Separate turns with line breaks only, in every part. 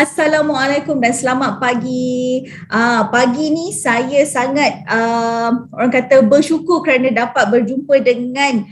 Assalamualaikum dan selamat pagi. Pagi ni saya sangat orang kata bersyukur kerana dapat berjumpa dengan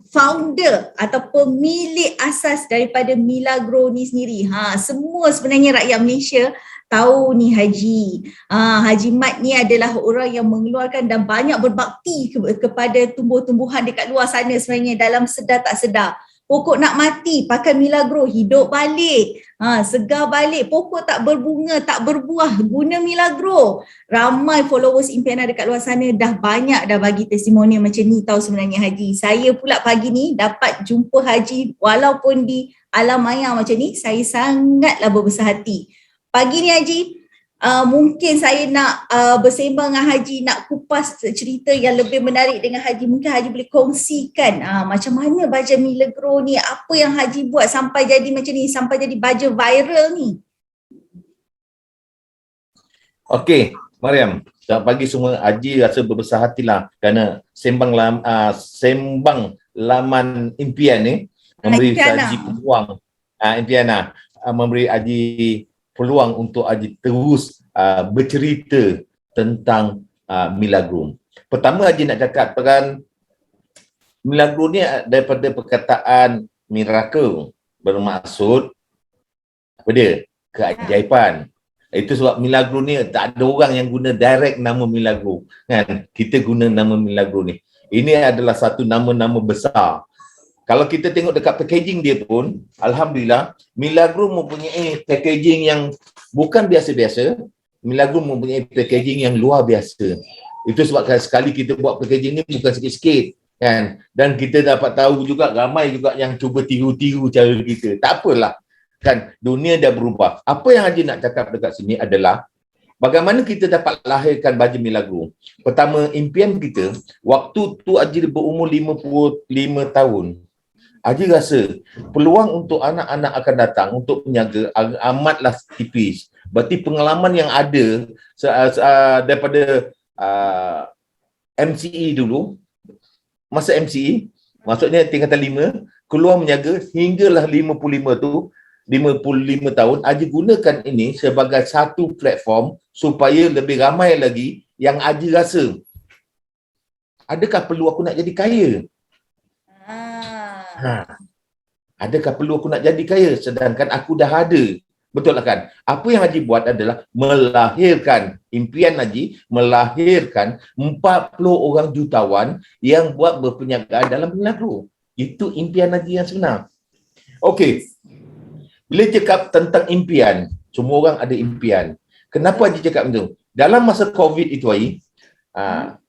founder ataupun milik asas daripada Milagro ni sendiri. Semua sebenarnya rakyat Malaysia tahu ni Haji. Haji Mat ni adalah orang yang mengeluarkan dan banyak berbakti kepada tumbuh-tumbuhan dekat luar sana sebenarnya dalam sedar tak sedar. Pokok nak mati, pakai Milagro, hidup balik, segar balik, pokok tak berbunga, tak berbuah, guna Milagro. Ramai followers Impiana dekat luar sana dah banyak dah bagi testimoni macam ni tahu sebenarnya Haji. Saya pula pagi ni dapat jumpa Haji walaupun di alam maya macam ni, saya sangatlah berbesar hati. Pagi ni Haji, mungkin saya nak bersembang dengan Haji, nak kupas cerita yang lebih menarik dengan Haji. Mungkin Haji boleh kongsikan macam mana baja Milagro ni, apa yang Haji buat sampai jadi macam ni, sampai jadi baja viral ni.
Okey, Mariam. Selamat pagi semua. Haji rasa berbesar hatilah kerana sembang laman impian ni memberi Haji peluang, Impiana memberi Haji peluang untuk Haji terus bercerita tentang Milagro. Pertama Haji nak cakap kan, Milagro ni daripada perkataan miracle, bermaksud apa dia? Keajaiban. Itu sebab Milagro ni tak ada orang yang guna direct nama Milagro, kan? Kita guna nama Milagro ni. Ini adalah satu nama-nama besar. Kalau kita tengok dekat packaging dia pun, alhamdulillah, Milagro mempunyai packaging yang bukan biasa-biasa. Milagro mempunyai packaging yang luar biasa. Itu sebab sekali kita buat packaging ni bukan sikit-sikit, kan? Dan kita dapat tahu juga ramai juga yang cuba tiru-tiru cara kita. Tak apalah, kan? Dunia dah berubah. Apa yang Haji nak cakap dekat sini adalah bagaimana kita dapat lahirkan baju Milagro. Pertama, impian kita, waktu tu Haji berumur 55 tahun. Haji rasa peluang untuk anak-anak akan datang untuk menjaga amatlah tipis. Berarti pengalaman yang ada daripada MCE dulu, masa MCE, maksudnya tingkatan 5, keluar menjaga hinggalah 55 tahun, Haji gunakan ini sebagai satu platform supaya lebih ramai lagi yang Haji rasa, adakah perlu aku nak jadi kaya? Adakah perlu aku nak jadi kaya sedangkan aku dah ada? Betul lah kan? Apa yang Haji buat adalah melahirkan, impian Haji melahirkan 40 orang jutawan yang buat berperniagaan dalam Milagro. Itu impian Haji yang sebenar. Okey. Bila cakap tentang impian, semua orang ada impian. Kenapa Haji cakap macam tu? Dalam masa COVID itu Haji,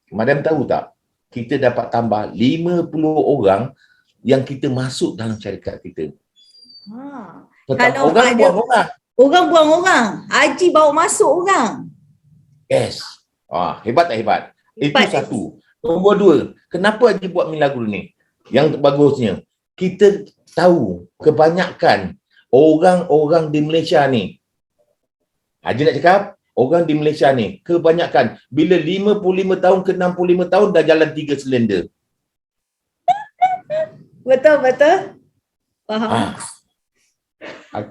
Madam tahu tak? Kita dapat tambah 50 orang yang kita masuk dalam syarikat kita.
Kalau orang buang orang. Orang buang orang, Haji bawa masuk orang.
Yes. Hebat tak hebat? Itu satu. Nombor 2, kenapa Haji buat Milagro ni? Yang bagusnya, kita tahu kebanyakan orang-orang di Malaysia ni, Haji nak cakap, orang di Malaysia ni, kebanyakan bila 55 tahun ke 65 tahun dah jalan 3 silinder.
Betul. Faham.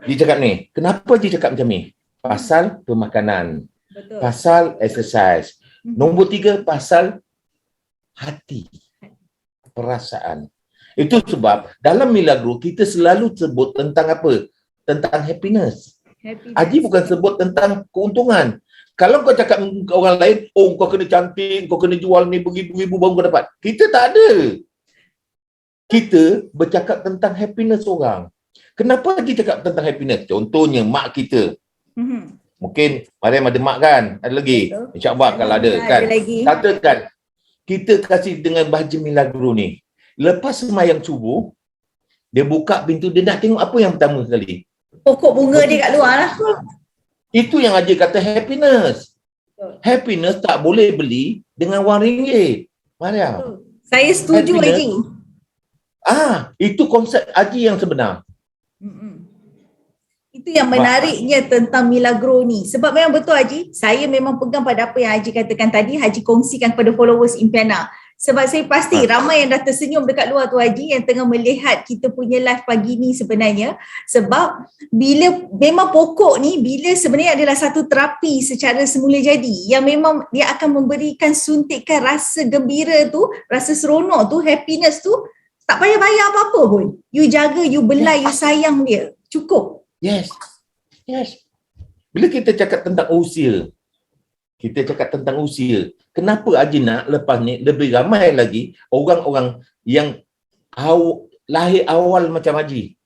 Dia cakap ni, kenapa dia cakap macam ni? Pasal pemakanan. Betul. Pasal exercise. Nombor 3, pasal hati. Perasaan. Itu sebab dalam Milagro kita selalu sebut tentang apa? Tentang happiness. Haji bukan sebut tentang keuntungan. Kalau kau cakap orang lain, oh kau kena cantik, kau kena jual ni beribu-ribu baru kau dapat. Kita tak ada. Kita bercakap tentang happiness orang. Kenapa Haji cakap tentang happiness? Contohnya mak kita. Mungkin Mariam ada mak kan? Ada lagi? InsyaAllah kalau ada kan? Katakan kita kasih dengan baju Milagro ni. Lepas sembahyang subuh, dia buka pintu, dia nak tengok apa yang pertama sekali?
Pokok bunga dia kat luar lah.
Itu yang Haji kata happiness. Happiness tak boleh beli dengan wang ringgit. Mariam.
Saya setuju Haji.
Itu konsep Haji yang sebenar.
Itu yang menariknya tentang Milagro ni. Sebab memang betul Haji, saya memang pegang pada apa yang Haji katakan tadi, Haji kongsikan kepada followers Impiana. Sebab saya pasti ramai yang dah tersenyum dekat luar tu Haji yang tengah melihat kita punya live pagi ni sebenarnya. Sebab bila memang pokok ni bila sebenarnya adalah satu terapi secara semula jadi yang memang dia akan memberikan suntikan rasa gembira tu, rasa seronok tu, happiness tu, tak payah bayar apa-apa pun. You jaga, you belai, you sayang dia. Cukup.
Yes. Bila kita cakap tentang usia, kenapa Haji nak lepas ni lebih ramai lagi orang-orang yang lahir awal macam Haji.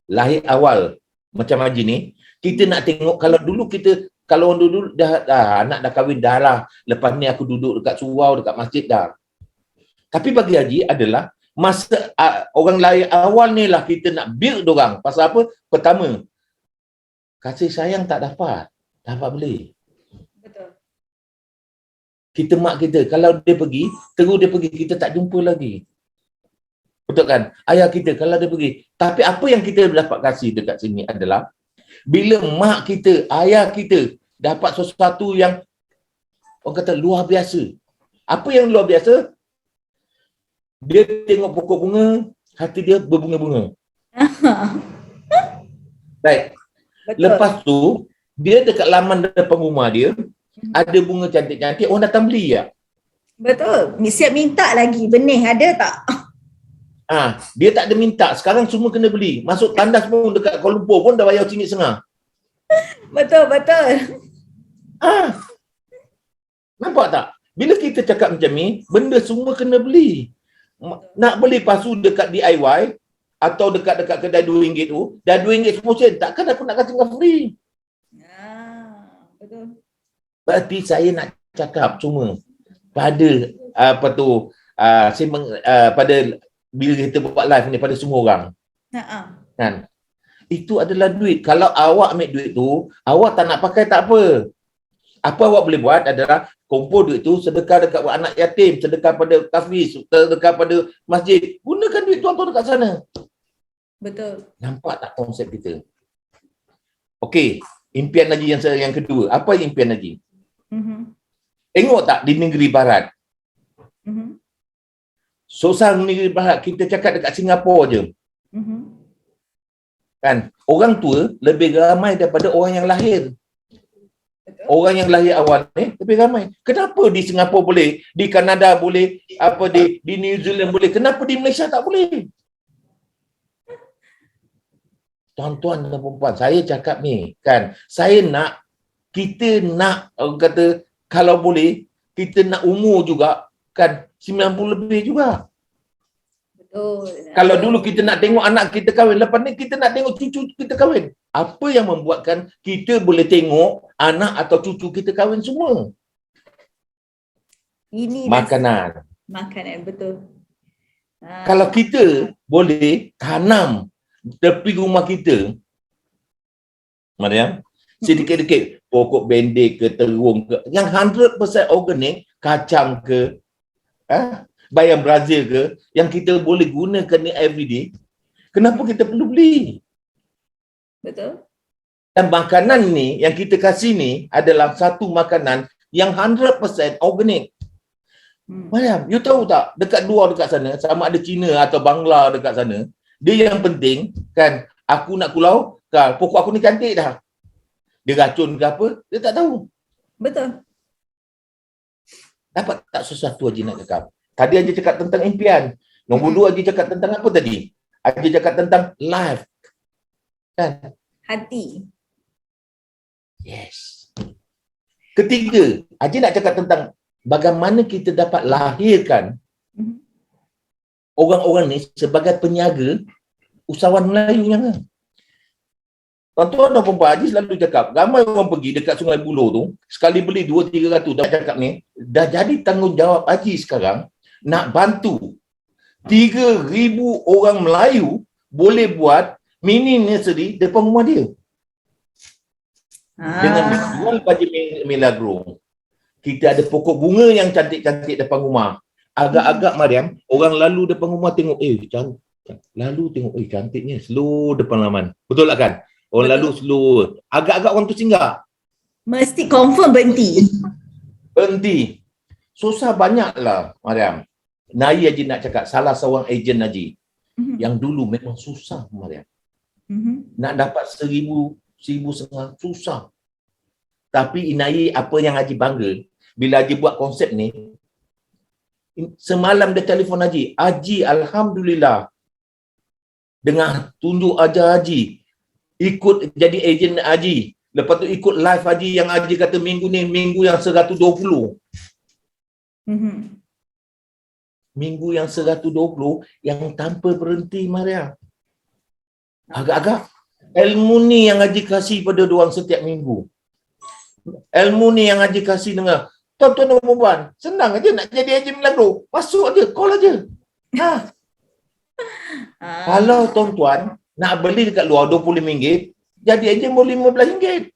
Lahir awal macam Haji ni, kita nak tengok kalau dulu dah anak dah kahwin dah lah. Lepas ni aku duduk dekat surau, dekat masjid dah. Tapi bagi Haji adalah masa orang lahir awal ni lah kita nak build dorang. Pasal apa? Pertama, kasih sayang tak dapat beli.
Betul.
Kita mak kita, kalau dia pergi, terus dia pergi, kita tak jumpa lagi. Betul kan? Ayah kita, kalau dia pergi. Tapi apa yang kita dapat kasih dekat sini adalah, bila mak kita, ayah kita dapat sesuatu yang orang kata luar biasa. Apa yang luar biasa? Dia tengok pokok bunga, hati dia berbunga-bunga. Baik.
Betul.
Lepas tu, dia dekat laman depan rumah dia, ada bunga cantik-cantik, orang datang beli ya.
Betul. Siap minta lagi. Benih ada tak?
Dia tak ada minta. Sekarang semua kena beli. Masuk tandas pun dekat Kuala Lumpur pun dah bayar RM1.50.
Betul.
Nampak tak? Bila kita cakap macam ni, benda semua kena beli. Nak beli pasu dekat DIY atau dekat kedai RM2 tu, dah RM2 semua sen. Takkan aku nak kasih dengan free.
Betul.
Berarti saya nak cakap cuma pada pada bila kita buat live ni pada semua orang. Kan? Itu adalah duit. Kalau awak ambil duit tu, awak tak nak pakai tak apa. Apa awak boleh buat adalah kumpul duit tu, sedekah dekat anak yatim, sedekah pada tahfiz, sedekah pada masjid. Gunakan duit tu dekat sana.
Betul.
Nampak tak konsep kita? Okey, impian Haji yang kedua. Apa impian Haji? Tengok tak di negeri barat? Sosang negeri barat, kita cakap dekat Singapura je. Kan? Orang tua lebih ramai daripada orang yang lahir.
Betul.
Orang yang lahir awal ni lebih ramai. Kenapa di Singapura boleh, di Kanada boleh, di New Zealand boleh, kenapa di Malaysia tak boleh? Tuan-tuan dan puan-puan, saya cakap ni kan, kita nak orang kata kalau boleh kita nak umur juga kan 90 lebih juga.
Betul.
Kalau dulu kita nak tengok anak kita kahwin, lepas ni kita nak tengok cucu kita kahwin. Apa yang membuatkan kita boleh tengok anak atau cucu kita kahwin semua?
Ini
Makanan,
betul.
Kalau kita boleh tanam tepi rumah kita, Mariam, sedikit-sedikit pokok bendik ke terung ke, yang 100% organik, kacang ke, bayam Brazil ke, yang kita boleh gunakan ni everyday, kenapa kita perlu beli?
Betul.
Dan makanan ni yang kita kasih ni adalah satu makanan yang 100% organik. Mariam, you tahu tak, dekat sana, sama ada Cina atau Bangla dekat sana, dia yang penting kan, aku nak kulau, kan, pokok aku ni cantik dah. Dia racun ke apa, dia tak tahu.
Betul.
Dapat tak sesuatu Haji nak cakap? Tadi Haji cakap tentang impian. Nombor 2 Haji cakap tentang apa tadi? Haji cakap tentang life. Kan?
Hati.
Yes. Ketiga, Haji nak cakap tentang bagaimana kita dapat lahirkan orang-orang ni sebagai penjaga usahawan Melayu yang tuan-tuan dan puan-puan, Haji selalu cakap, ramai orang pergi dekat Sungai Buloh tu, sekali beli 2-300, dah cakap ni, dah jadi tanggungjawab Haji sekarang nak bantu 3,000 orang Melayu boleh buat mini nursery depan rumah dia. Dengan jual baju Milagro. Kita ada pokok bunga yang cantik-cantik depan rumah. Agak-agak Mariam, orang lalu depan rumah tengok, cantiknya, slow depan laman. Betul tak kan? Orang lalu slow. Agak-agak orang tu singgah.
Mesti confirm berhenti.
Susah banyaklah, Mariam. Nai Haji nak cakap, salah seorang ejen Haji yang dulu memang susah, Mariam. Nak dapat 1,000 susah. Tapi Inai apa yang Haji bangga, bila Haji buat konsep ni, semalam dia telefon Haji, Haji Alhamdulillah, dengan tunjuk ajar Haji, ikut jadi ejen Haji. Lepas tu ikut live Haji yang Haji kata minggu ni minggu yang 120. Minggu yang 120 yang tanpa berhenti, Maria. Agak-agak ilmu ni yang Haji kasih pada diorang setiap minggu. Ilmu ni yang Haji kasih dengar. Tuan-tuan dan puan, senang aja nak jadi ejen Milagro. Masuk aja, call aja. Kalau tuan-tuan nak beli dekat luar RM25, jadi ejen boleh RM15.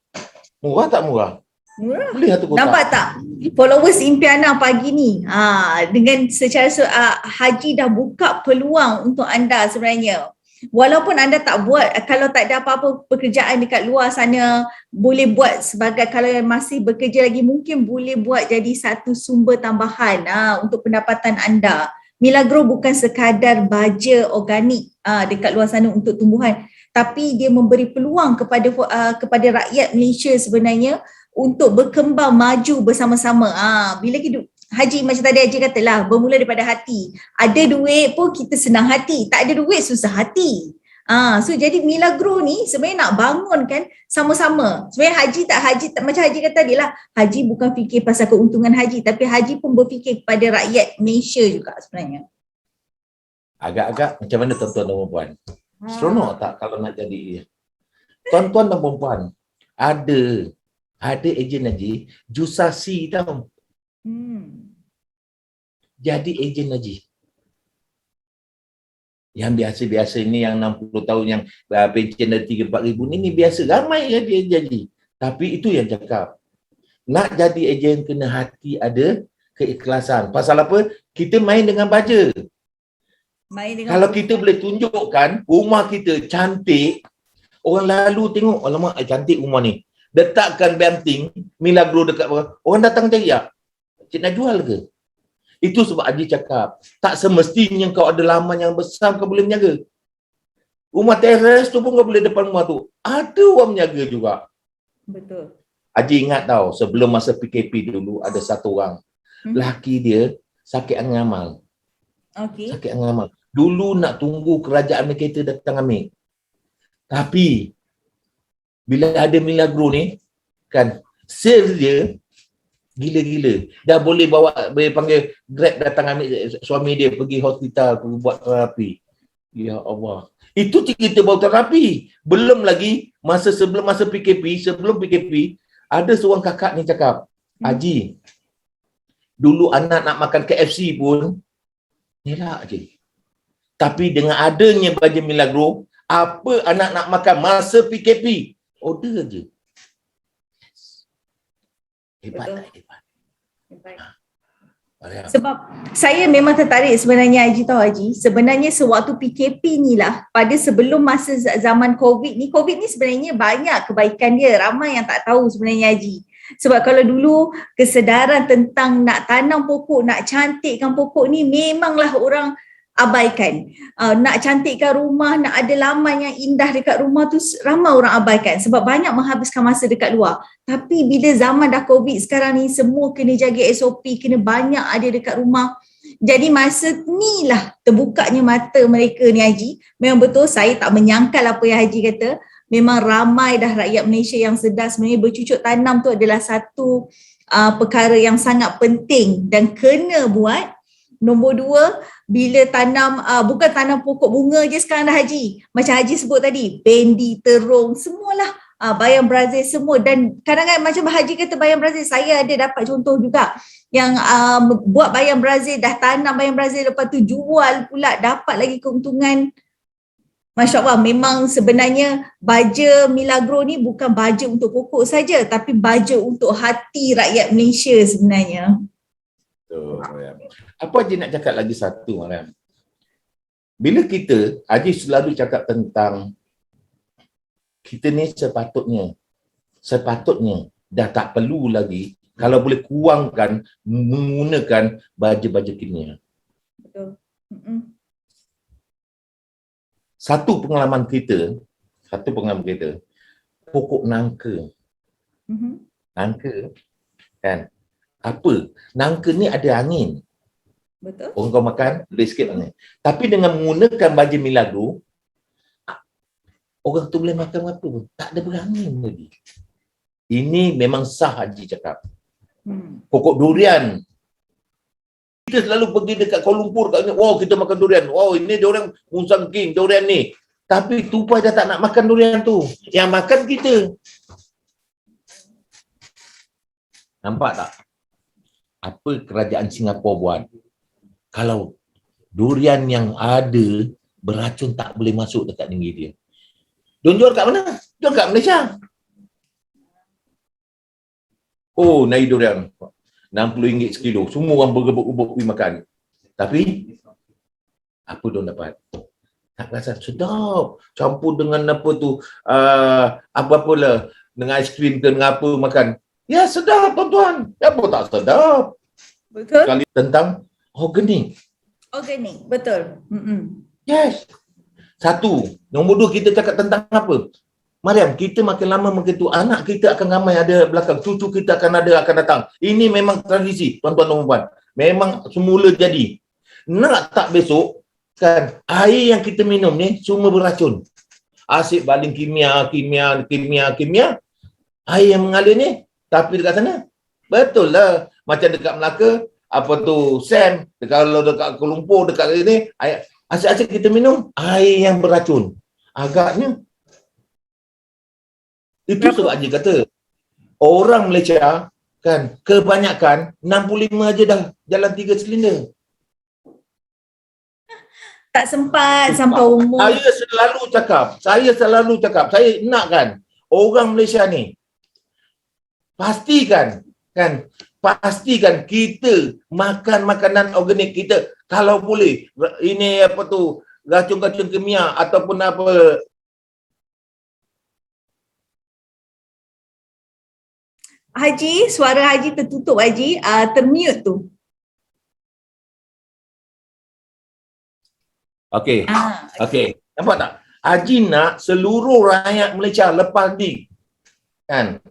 Murah tak murah?
Murah.
Beli satu kotak.
Nampak tak? Followers Impiana pagi ni, dengan secara Haji dah buka peluang untuk anda sebenarnya. Walaupun anda tak buat, kalau tak ada apa-apa pekerjaan dekat luar sana, boleh buat sebagai, kalau masih bekerja lagi, mungkin boleh buat jadi satu sumber tambahan untuk pendapatan anda. Milagro bukan sekadar baja organik dekat luar sana untuk tumbuhan, tapi dia memberi peluang kepada rakyat Malaysia sebenarnya untuk berkembang maju bersama-sama. Bila hidup Haji, macam tadi Haji katalah, bermula daripada hati. Ada duit pun kita senang hati, tak ada duit susah hati. So jadi Milagro ni sebenarnya nak bangunkan sama-sama. Sebenarnya Haji tak macam Haji kata tadi lah, Haji bukan fikir pasal keuntungan Haji, tapi Haji pun berfikir kepada rakyat Malaysia juga sebenarnya.
Agak-agak macam mana tuan-tuan dan puan? Seronok tak kalau nak jadi tuan-tuan dan puan? Ada ejen Haji Jusasi tau. Jadi ejen Haji. Yang biasa-biasa ni yang 60 tahun yang pencen dari 3-4 ribu ni biasa. Ramai dia jadi. Tapi itu yang cakap. Nak jadi ejen kena hati ada keikhlasan. Pasal apa? Kita main dengan baja. Kalau kita boleh tunjukkan rumah kita cantik, orang lalu tengok, alamak cantik rumah ni. Letakkan banting Milagro dekat bawah. Orang datang cari, cik nak jual ke? Itu sebab Haji cakap, tak semestinya kau ada laman yang besar kau boleh menjaga. Rumah teres tu pun kau boleh depan rumah tu. Ada orang menjaga juga.
Betul.
Haji ingat tahu, sebelum masa PKP dulu ada satu orang. Laki dia sakit angamal. Sakit angamal. Dulu nak tunggu kerajaan kereta datang ambil. Tapi bila ada Milagro ni, kan, sales dia gila-gila. Dah boleh panggil Grab datang ambil suami dia pergi hospital, pergi buat terapi. Ya Allah. Itu kita bawa terapi. Belum lagi sebelum PKP, ada seorang kakak ni cakap, Haji, dulu anak nak makan KFC pun, elak je. Tapi dengan adanya baja Milagro, apa anak nak makan masa PKP? Order je. Hebat.
Sebab saya memang tertarik sebenarnya Haji tahu Haji. Sebenarnya sewaktu PKP ni lah, pada sebelum masa zaman COVID ni sebenarnya banyak kebaikan dia. Ramai yang tak tahu sebenarnya Haji. Sebab kalau dulu kesedaran tentang nak tanam pokok, nak cantikkan pokok ni memanglah orang abaikan. Nak cantikkan rumah, nak ada laman yang indah dekat rumah tu ramai orang abaikan sebab banyak menghabiskan masa dekat luar. Tapi bila zaman dah COVID sekarang ni, semua kena jaga SOP, kena banyak ada dekat rumah. Jadi masa ni lah terbukanya mata mereka ni Haji. Memang betul, saya tak menyangkal apa yang Haji kata. Memang ramai dah rakyat Malaysia yang sedar sebenarnya bercucuk tanam tu adalah satu perkara yang sangat penting dan kena buat. Nombor 2, bila tanam, bukan tanam pokok bunga je sekarang dah Haji. Macam Haji sebut tadi, bendi, terung, semualah, bayam Brazil semua. Dan kadang-kadang macam Haji kata bayam Brazil, saya ada dapat contoh juga yang buat bayam Brazil, dah tanam bayam Brazil, lepas tu jual pula, dapat lagi keuntungan. Masya Allah, memang sebenarnya baja Milagro ni bukan baja untuk pokok saja, tapi baja untuk hati rakyat Malaysia sebenarnya.
Apa Haji nak cakap lagi satu, Mariam? Bila kita, Haji selalu cakap tentang kita ni sepatutnya dah tak perlu lagi Kalau boleh kurangkan menggunakan baja-baja kimia.
Betul.
Satu pengalaman kita, pokok nangka. Nangka kan. Apa? Nangka ni ada angin.
Betul.
Orang kau makan, boleh sikit angin. Tapi dengan menggunakan baja milagro, orang tu boleh makan apa pun. Tak ada berangin lagi. Ini memang sah Haji cakap. Pokok durian. Kita selalu pergi dekat Kuala Lumpur kat ni, wow kita makan durian. Wow ini durian Musang King, durian ni. Tapi tupai dah tak nak makan durian tu. Yang makan kita. Nampak tak? Apa kerajaan Singapura buat? Kalau durian yang ada beracun tak boleh masuk dekat negeri dia. Diorang jual kat mana? Jual kat Malaysia. Oh, naik durian. RM60 sekilo. Semua orang bergebuk-gebuk pergi makan. Tapi, apa diorang dapat? Tak rasa sedap. Campur dengan apa tu, apa-apalah. Dengan aiskrim ke, dengan apa makan. Ya, sedap tuan-tuan. Apa tak sedap?
Betul.
Kali tentang organik.
Organik, betul.
Yes. Satu. Nombor dua, kita cakap tentang apa? Mariam, kita makin lama makin tu, anak kita akan ramai ada belakang, cucu kita akan datang. Ini memang tradisi, tuan-tuan dan puan. Memang semula jadi. Nak tak besok, kan, air yang kita minum ni semua beracun. Asid baling kimia. Air yang mengalir ni, tapi dekat sana, betul lah. Macam dekat Melaka, apa tu, Sam, kalau dekat Kuala Lumpur, dekat sini, asid-asid kita minum, air yang beracun. Agaknya, itu sebab Haji kata, orang Malaysia kan kebanyakan 65 aja dah jalan 3 silinder.
Tak sempat sampai umur.
Saya selalu cakap, saya nakkan orang Malaysia ni pastikan kita makan makanan organik kita. Kalau boleh, ini apa tu, racun-racun kimia ataupun apa.
Haji, suara Haji tertutup Haji, termute tu.
Okey. Okey. Nampak tak? Haji nak seluruh rakyat Malaysia lepas ni kan.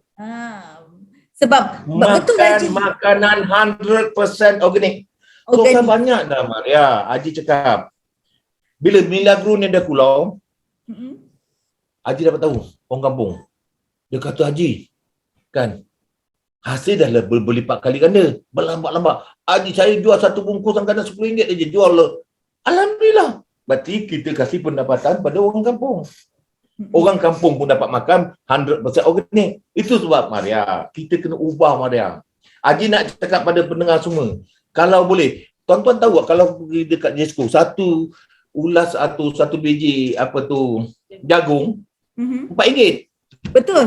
Sebab betul Haji.
Makanan 100% organik. Orang banyak dah Maria. Haji cakap. Bila milagro ni dah keluar, Haji dapat tahu orang kampung. Dia kata Haji, kan, hasil dah berlipat kali ganda. Berlambat-lambat. Haji saya jual satu bungkusan kadang RM10 aja jual. Alhamdulillah. Berarti kita kasih pendapatan pada orang kampung. Orang kampung pun dapat makan 100% organik. Itu sebab Maria, kita kena ubah Maria. Haji nak cakap pada pendengar semua. Kalau boleh, tuan-tuan tahu tak, kalau pergi dekat Jesco, satu ulas atau satu biji apa tu jagung, RM4.
Betul.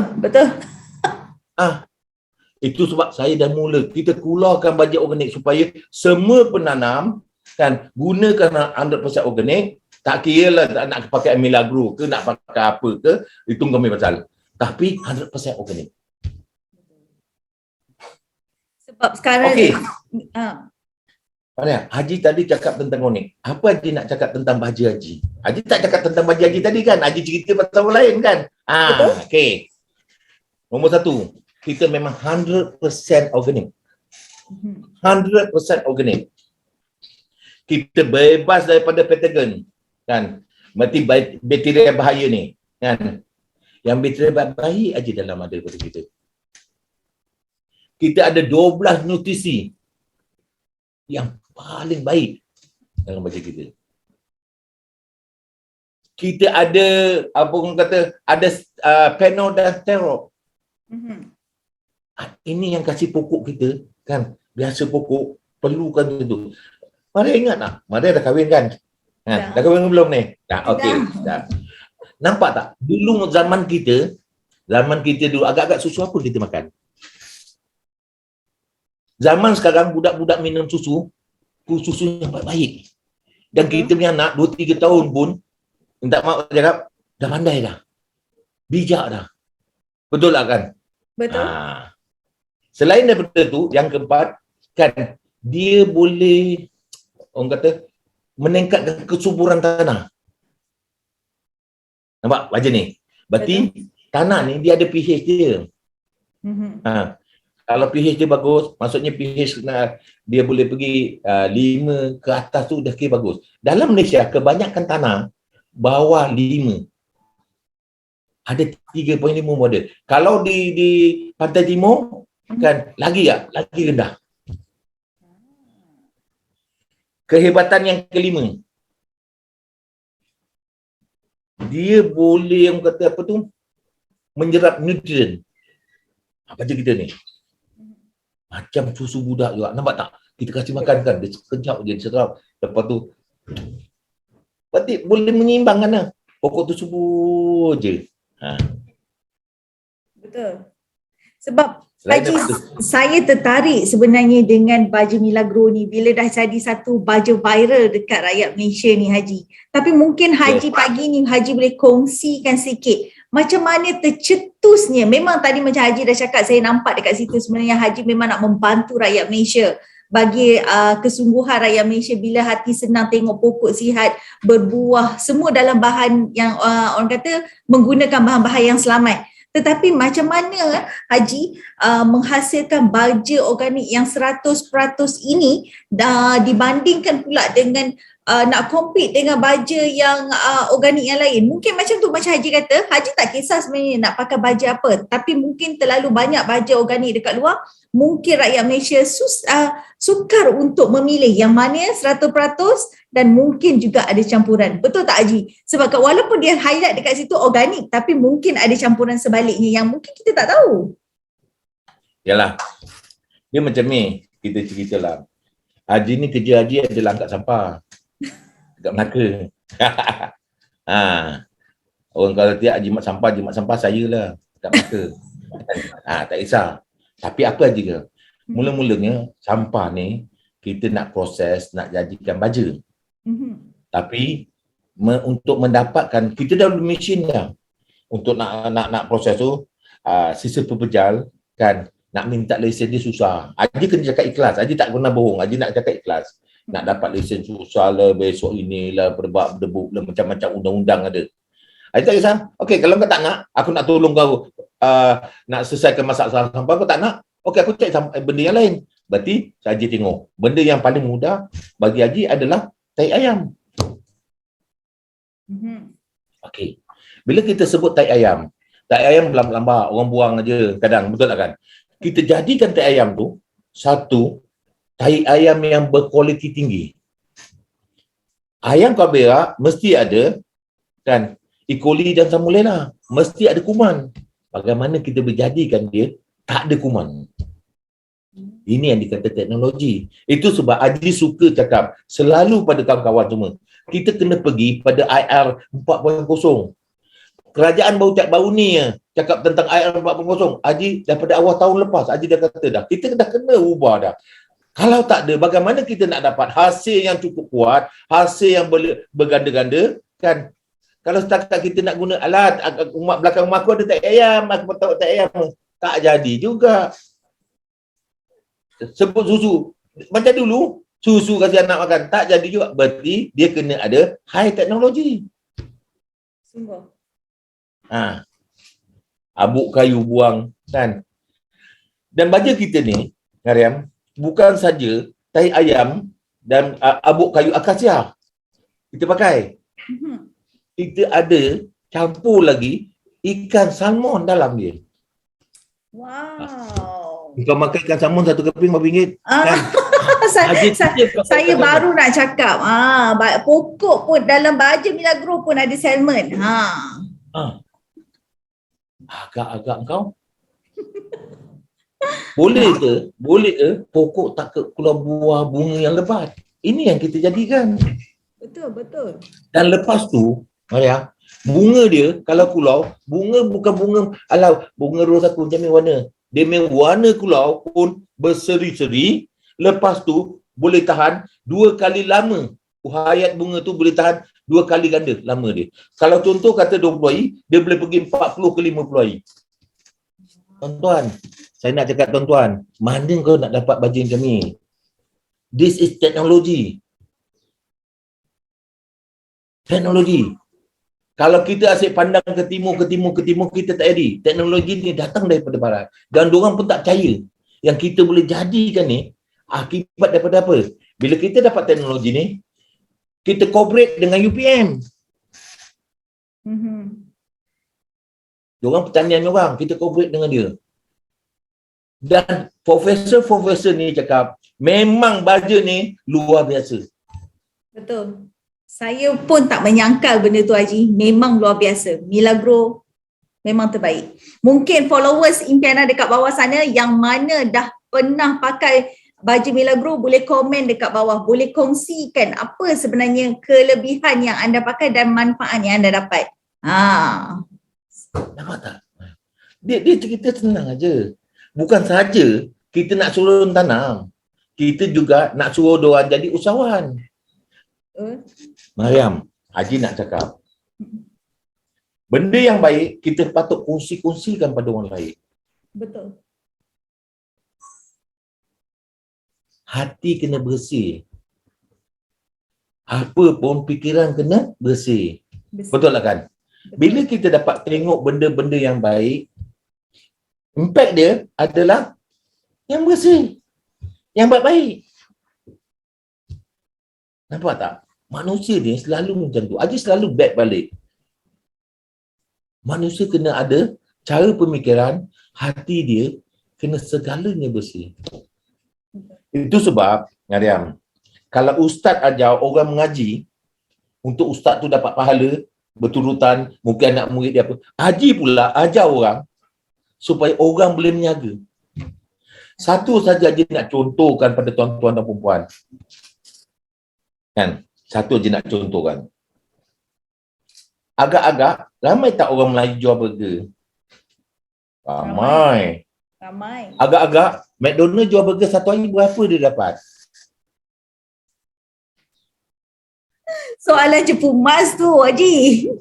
Itu sebab saya dah mula. Kita keluarkan bajet organik supaya semua penanam kan gunakan 100% organik. Tak kira lah tak nak pakai milagro ke, nak pakai apa ke, itu kami pasal. Tapi 100% organik.
Sebab sekarang
Haji tadi cakap tentang organik. Apa Haji nak cakap tentang baju Haji? Haji tak cakap tentang baju Haji tadi kan? Haji cerita pasal orang lain kan? Okey. Nombor satu, kita memang 100% organik. 100% organik. Kita bebas daripada patogen, kan? Berarti bakteria bahaya ni, kan? Yang bakteria baik aja dalam ada pada kita. Kita ada 12 nutrisi yang paling baik dalam badan kita. Kita ada, apa orang kata, ada phenol dan sterol. Ini yang kasih pokok kita, kan? Biasa pokok perlukan itu. Maria ingat tak? Maria dah kahwin kan? Dah kahwin belum ni? Dah, okey. Dah. Nampak tak? Dulu zaman kita dulu agak-agak susu apa kita makan? Zaman sekarang budak-budak minum susu yang baik-baik. Dan kita punya anak 2-3 tahun pun, minta maaf cakap, dah pandai dah. Bijak dah. Betul tak kan?
Betul.
Selain daripada tu, yang keempat, kan dia boleh orang kata meningkatkan kesuburan tanah. Nampak baja ni? Berarti tanah ni dia ada pH dia. Kalau pH dia bagus, maksudnya pH dia boleh pergi 5 ke atas tu dah kira bagus. Dalam Malaysia, kebanyakan tanah bawah 5. Ada 3.5 model. Kalau di Pantai Timur, kan lagi rendah. Kehebatan yang kelima, dia boleh orang kata apa tu, menyerap nutrien. Baca kita ni macam susu budak juga, nampak tak? Kita kasih makan kan, dia sekejap je, dia serap. Lepas tu berarti boleh menyeimbangkan lah. Pokok tu subur je.
Betul. Sebab Haji, saya tertarik sebenarnya dengan baja Milagro ni bila dah jadi satu baja viral dekat rakyat Malaysia ni, Haji. Tapi mungkin Haji pagi ni Haji boleh kongsikan sikit macam mana tercetusnya. Memang tadi macam Haji dah cakap, saya nampak dekat situ sebenarnya Haji memang nak membantu rakyat Malaysia. Bagi kesungguhan rakyat Malaysia bila hati senang tengok pokok sihat berbuah semua dalam bahan yang orang kata menggunakan bahan-bahan yang selamat. Tetapi macam mana Haji menghasilkan baja organik yang 100% ini dibandingkan pula dengan nak compete dengan baja yang organik yang lain. Mungkin macam tu, macam Haji kata, Haji tak kisah sebenarnya nak pakai baja apa, tapi mungkin terlalu banyak baja organik dekat luar, mungkin rakyat Malaysia sukar untuk memilih yang mana 100% dan mungkin juga ada campuran. Betul tak Haji? Sebab walaupun dia highlight dekat situ organik, tapi mungkin ada campuran sebaliknya yang mungkin kita tak tahu.
Yalah, dia macam ni, kita ceritalah. Haji ni kerja Haji adalah angkat sampah dekat Melaka. Orang kalau tiap jimat sampah saya lah dekat Melaka. Tak kisah. Tapi apa Haji ke? Mula-mulanya sampah ni kita nak proses, nak jadikan baja. Tapi untuk mendapatkan, kita dah ada mesin dah. Untuk nak proses tu, sisa pepejal kan, nak minta lesen dia susah. Haji kena cakap ikhlas. Haji tak pernah bohong. Haji nak cakap ikhlas. Nak dapat lesen susah lah, besok inilah, berdebuk lah, macam-macam undang-undang ada. Haji tak kisah. Okey, kalau kau tak nak, aku nak tolong kau nak selesaikan masalah sampah, kau tak nak, okey aku cari benda yang lain. Berarti Haji tengok, benda yang paling mudah bagi Haji adalah tai ayam. Okey. Bila kita sebut tai ayam berlambak, orang buang aja kadang, betul tak kan? Kita jadikan tai ayam tu satu tai ayam yang berkualiti tinggi. Ayam kau berak mesti ada kan E. coli dan salmonella, mesti ada kuman. Bagaimana kita berjadikan dia tak ada kuman? Ini yang dikata teknologi. Itu sebab Haji suka cakap selalu pada kawan-kawan semua, kita kena pergi pada IR 4.0. Kerajaan baru ni cakap tentang IR 4.0. Haji daripada awal tahun lepas, Haji dah kata dah, kita dah kena ubah dah. Kalau tak ada, bagaimana kita nak dapat hasil yang cukup kuat, hasil yang boleh berganda-ganda kan? Kalau setakat kita nak guna alat, belakang rumah aku ada tai ayam, aku tahu tai ayam, tak jadi juga. Sebut susu, macam dulu susu kasih anak makan, tak jadi juga. Berarti dia kena ada high teknologi.
Sungguh.
Abuk kayu buang kan. Dan baja kita ni, Mariam, bukan saja tai ayam dan abuk kayu akasia kita pakai. Kita ada campur lagi ikan salmon dalam dia.
Wow.
Kau makan ikan salmon satu keping RM5 kan?
Saya baru nak cakap, pokok pun dalam baja Milagro pun ada salmon.
Agak-agak kau. Boleh ke pokok tak keluar buah bunga yang lebat? Ini yang kita jadikan.
Betul.
Dan lepas tu, Maria, bunga dia kalau keluar, bunga bukan bunga bunga ros aku macam ni warna. Dia memang warna keluar pun berseri-seri. Lepas tu boleh tahan 2 kali lama. Hayat bunga tu boleh tahan 2 kali ganda lama dia. Kalau contoh kata 20 hari, dia boleh pergi 40 ke 50 hari. Tuan-tuan, saya nak cakap tuan-tuan, mana kau nak dapat baju macam ni? This is technology. Teknologi. Kalau kita asyik pandang ke timur, kita tak jadi. Teknologi ni datang daripada barat. Dan diorang pun tak percaya yang kita boleh jadikan ni akibat daripada apa? Bila kita dapat teknologi ni, kita cooperate dengan UPM. Diorang pertanian orang, kita cooperate dengan dia. Dan profesor-profesor ni cakap, memang baja ni luar biasa.
Betul. Saya pun tak menyangkal benda tu Haji. Memang luar biasa. Milagro memang terbaik. Mungkin followers Impiana dekat bawah sana yang mana dah pernah pakai baju Milagro boleh komen dekat bawah. Boleh kongsikan apa sebenarnya kelebihan yang anda pakai dan manfaat yang anda dapat.
Nampak tak? Dia cerita senang aja. Bukan sahaja kita nak suruh tanam. Kita juga nak suruh diorang jadi usahawan. Mariam, Haji nak cakap. Benda yang baik, kita patut kongsi-kongsikan pada orang lain.
Betul.
Hati kena bersih. Apa pun fikiran kena bersih. Betul tak kan? Bila kita dapat tengok benda-benda yang baik, impact dia adalah yang bersih. Yang baik-baik. Nampak tak? Manusia ni selalu macam tu. Haji selalu back balik. Manusia kena ada cara pemikiran, hati dia kena segalanya bersih. Itu sebab, Mariam, kalau ustaz ajar orang mengaji, untuk ustaz tu dapat pahala, berturutan, mungkin anak murid dia apa. Haji pula ajar orang, supaya orang boleh menyaga. Satu saja Haji nak contohkan pada tuan-tuan dan perempuan. Kan? Satu je nak contohkan. Agak-agak, ramai tak orang Melayu jual burger? Ramai. Agak-agak, McDonald jual burger satu hari berapa dia dapat?
Soalan cepu mas tu, Haji.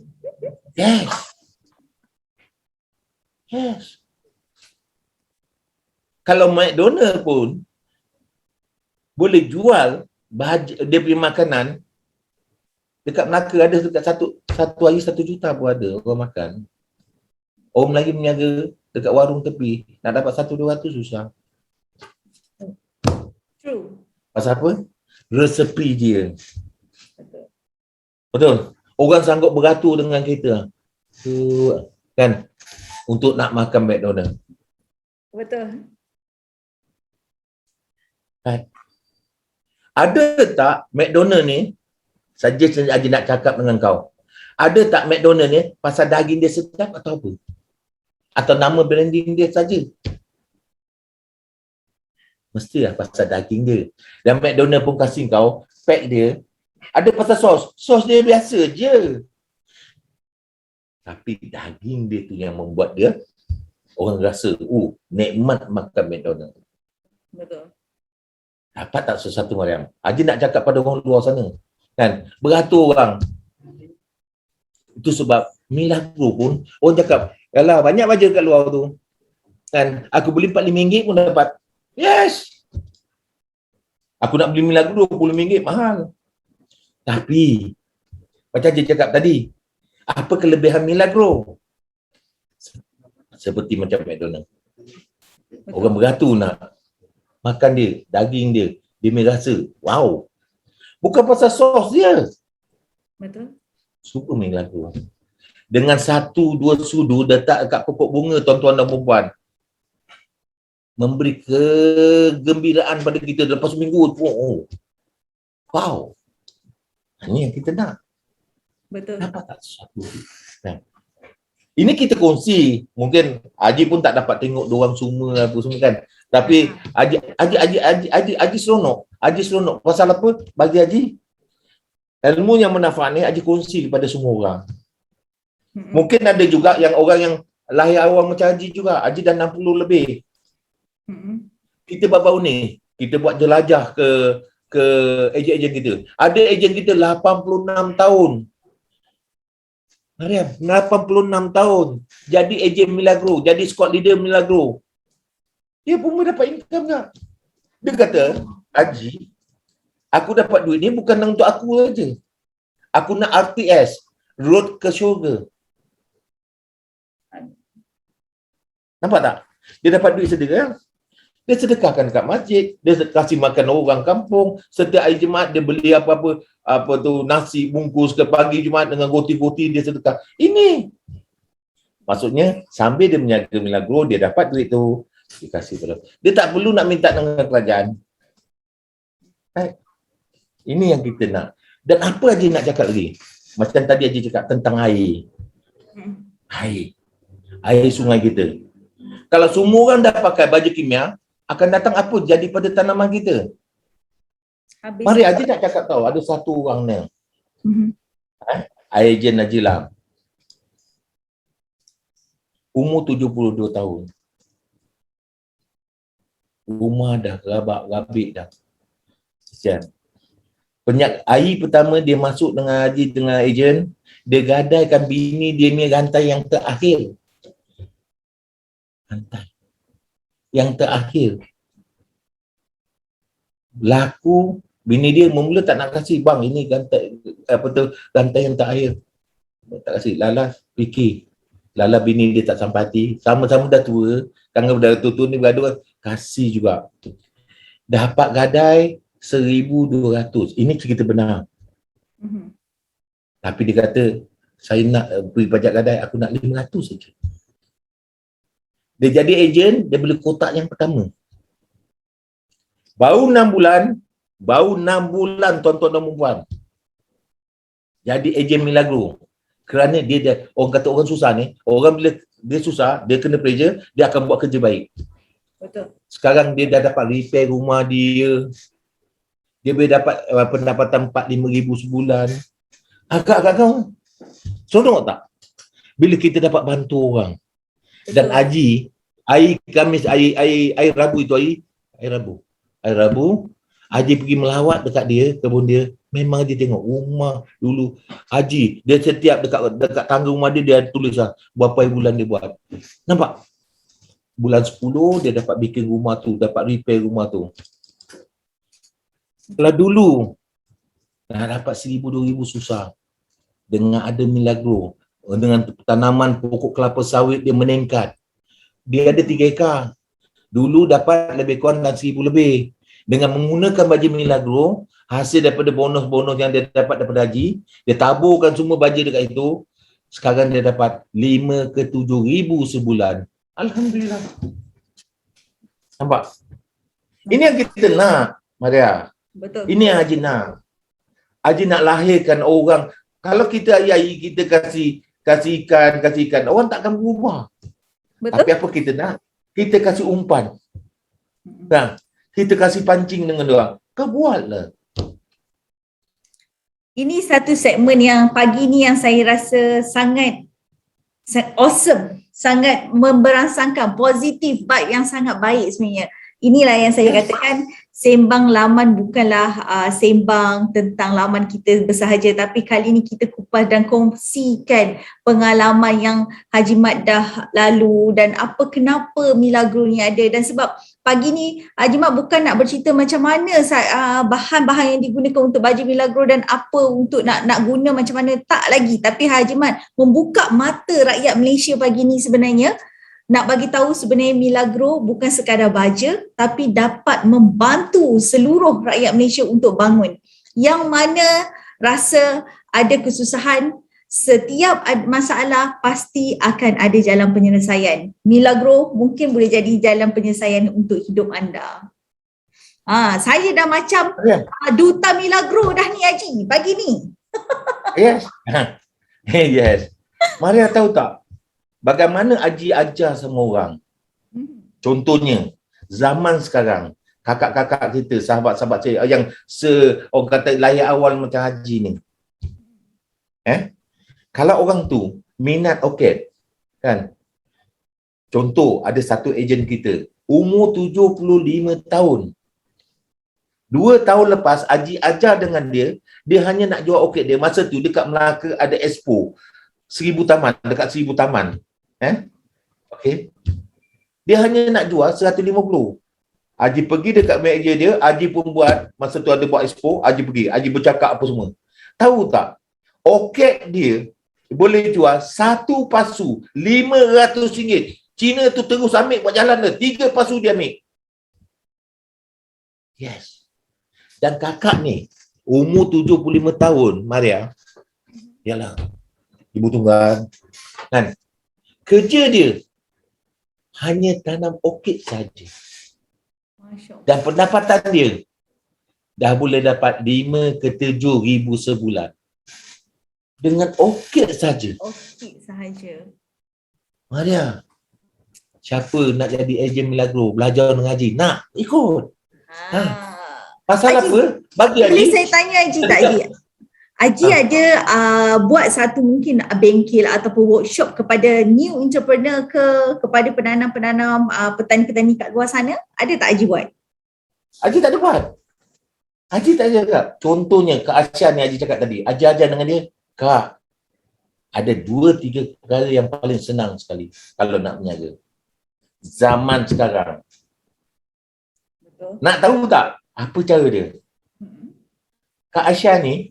Yes. Kalau McDonald pun boleh jual dia punya makanan, dekat Melaka ada dekat satu hari 1 juta pun ada orang makan. Orang Melayu meniaga dekat warung tepi, nak dapat 1-200 susah.
True.
Pasal apa? Resepi dia. Betul. Orang sanggup beratur dengan kita. Kan? Untuk nak makan McDonald.
Betul.
Kan? Ada tak McDonald ni, saja Haji nak cakap dengan kau, ada tak McDonald ni pasal daging dia sedap atau apa? Atau nama branding dia saja? Mestilah pasal daging dia. Dan McDonald pun kasih kau pack dia, ada pasal sos. Sos dia biasa je. Tapi daging dia tu yang membuat dia, orang rasa, nikmat makan McDonald.
Betul.
Dapat tak sesuatu, Mariam? Haji nak cakap pada orang luar sana. Kan? Beratur orang. Itu sebab Milagro pun, orang cakap, yalah banyak baja kat luar tu. Kan? Aku beli RM45 pun dapat. Yes! Aku nak beli Milagro RM20 mahal. Tapi, macam Haji cakap tadi, apa kelebihan Milagro? Seperti macam McDonald. Orang beratur nak makan dia, daging dia, dia merasa, wow. Bukan pasal sos dia.
Betul.
Super Milagro. Dengan 1-2 sudu letak kat pokok bunga, tuan-tuan dan perempuan. Memberi kegembiraan pada kita lepas seminggu. Wow. Ini yang kita nak.
Betul.
Nampak tak sesuatu? Nah. Ini kita kongsi. Mungkin Haji pun tak dapat tengok diorang semua apa semua kan. Tapi Haji seronok. Haji seronok. Pasal apa? Bagi Haji, ilmu yang manfaat ni Haji kongsi kepada semua orang. Mungkin ada juga yang orang yang lahir awal macam Haji juga. Haji dah 60 lebih. Kita baru-baru ni, kita buat jelajah ke ejen-ejen kita. Ada ejen kita 86 tahun. Mariam, 86 tahun. Jadi ejen Milagro, jadi squad leader Milagro. Dia pun dapat income tak? Dia kata, Haji, aku dapat duit ni bukan untuk aku saja. Aku nak RTS, Road ke Syurga. Nampak tak? Dia dapat duit sedekah. Dia sedekahkan kat masjid, dia kasih makan orang kampung, setiap hari Jumaat dia beli apa-apa nasi bungkus ke pagi Jumaat dengan roti-roti dia sedekah. Ini maksudnya sambil dia menjaga Milagro, dia dapat duit tu, dia kasih pada. Dia tak perlu nak minta dengan kerajaan. Ini yang kita nak. Dan apa Haji nak cakap lagi? Macam tadi Haji cakap tentang air. Air sungai kita. Kalau semua orang dah pakai baju kimia, akan datang apa jadi pada tanaman kita? Mari Haji nak cakap tahu, ada satu orang ni. Ejen Najilam. Umur 72 tahun. Rumah dah rabak-rabik dah. Kesian. Air pertama dia masuk dengan Haji dengan ejen, dia gadaikan bini dia ni rantai yang terakhir. Rantai yang terakhir. Laku, bini dia mula tak nak kasih, bang ini rantai yang terakhir. Tak kasih, Lala fikir. Lala bini dia tak sampai hati, sama-sama dah tua, kan dah tua ni bergaduh, kasih juga. Dapat gadai 1,200. Ini cerita benar. Tapi dia kata, saya nak beri pajak gadai, aku nak 500 saja. Dia jadi ejen, dia beli kotak yang pertama. Baru 6 bulan tuan-tuan dan puan. Jadi ejen Milagro. Kerana dia orang kata orang susah ni, orang bila dia susah, dia kena pressure, dia akan buat kerja baik.
Betul.
Sekarang dia dah dapat repair rumah dia. Dia boleh dapat pendapatan 4-5 ribu sebulan. Agak-agak kau. Sonok tak? Bila kita dapat bantu orang. Dan Haji, air Khamis, air Rabu itu air Rabu, Haji pergi melawat dekat dia, kebun dia. Memang dia tengok rumah dulu. Haji, dia setiap dekat tangga rumah dia, dia tulis lah berapa bulan dia buat. Nampak? Bulan 10 dia dapat bikin rumah tu, dapat repair rumah tu. Kalau dulu nak dapat 1,000-2,000 susah. Dengan ada Milagro, dengan tanaman pokok kelapa sawit dia meningkat. Dia ada 3 ekar. Dulu dapat lebih kurang 1,000 lebih. Dengan menggunakan baju Milagro, hasil daripada bonus-bonus yang dia dapat daripada Haji, dia taburkan semua baju dekat itu, sekarang dia dapat 5 ke 7 ribu sebulan. Alhamdulillah. Nampak? Ini yang kita nak, Maria.
Betul.
Ini yang Haji nak. Haji nak lahirkan orang. Kalau kita hari-hari kita kasih ikan, orang takkan berubah.
Betul.
Tapi apa kita nak? Kita kasih umpan. Nah, kita kasih pancing dengan orang. Kau buatlah.
Ini satu segmen yang pagi ni yang saya rasa sangat awesome, sangat memberangsangkan positif vibe yang sangat baik sebenarnya. Inilah yang saya katakan, sembang laman bukanlah sembang tentang laman kita bersahaja, tapi kali ini kita kupas dan kongsikan pengalaman yang Haji Mat dah lalu dan apa kenapa Milagro ni ada. Dan sebab pagi ni Haji Mat bukan nak bercerita macam mana bahan-bahan yang digunakan untuk baju Milagro dan apa untuk nak guna macam mana, tak lagi. Tapi Haji Mat membuka mata rakyat Malaysia pagi ni sebenarnya, nak bagi tahu sebenarnya Milagro bukan sekadar baja tapi dapat membantu seluruh rakyat Malaysia untuk bangun. Yang mana rasa ada kesusahan, setiap masalah pasti akan ada jalan penyelesaian. Milagro mungkin boleh jadi jalan penyelesaian untuk hidup anda. Saya dah macam duta Milagro dah ni Haji pagi ni.
Yes. Yes. Maria tahu tak? Bagaimana Haji ajar semua orang? Contohnya, zaman sekarang, kakak-kakak kita, sahabat-sahabat saya yang orang kata lahir awal macam Haji ni. Kalau orang tu minat orchid, kan? Contoh, ada satu ejen kita, umur 75 tahun. 2 tahun lepas, Haji ajar dengan dia hanya nak jual orchid dia. Masa tu dekat Melaka ada expo. 1000 taman, dekat 1000 taman. Okey. Dia hanya nak jual 150. Haji pergi dekat meja dia, Haji pun buat, masa tu ada buat expo, Haji pergi, Haji bercakap apa semua. Tahu tak? Okey dia boleh jual satu pasu RM500. Cina tu terus ambil buat jalan dia. 3 pasu dia ambil. Yes. Dan kakak ni umur 75 tahun, Maria. Yalah. Ibu tunggal. Kan? Kerja dia hanya tanam orkid saja.
Masya Allah.
Dan pendapatan dia dah boleh dapat 5 ke 7 ribu sebulan. Dengan orkid saja.
Okey sahaja.
Maria, siapa nak jadi ejen Milagro, belajar dengan Haji? Nak, ikut. Pasal
Haji,
apa? Bagi Haji.
boleh saya tanya Haji tak Haji? Haji ada buat satu mungkin bengkel ataupun workshop kepada new entrepreneur kepada penanam-penanam petani-petani kat luar sana? Ada tak Haji buat?
Haji tak ada buat. Haji tak ada cakap. Contohnya, Kak Asya ni Haji cakap tadi. Haji ajar dengan dia, Kak, ada 2-3 perkara yang paling senang sekali kalau nak berniaga. Zaman sekarang.
Betul.
Nak tahu tak apa cara dia? Kak Asya ni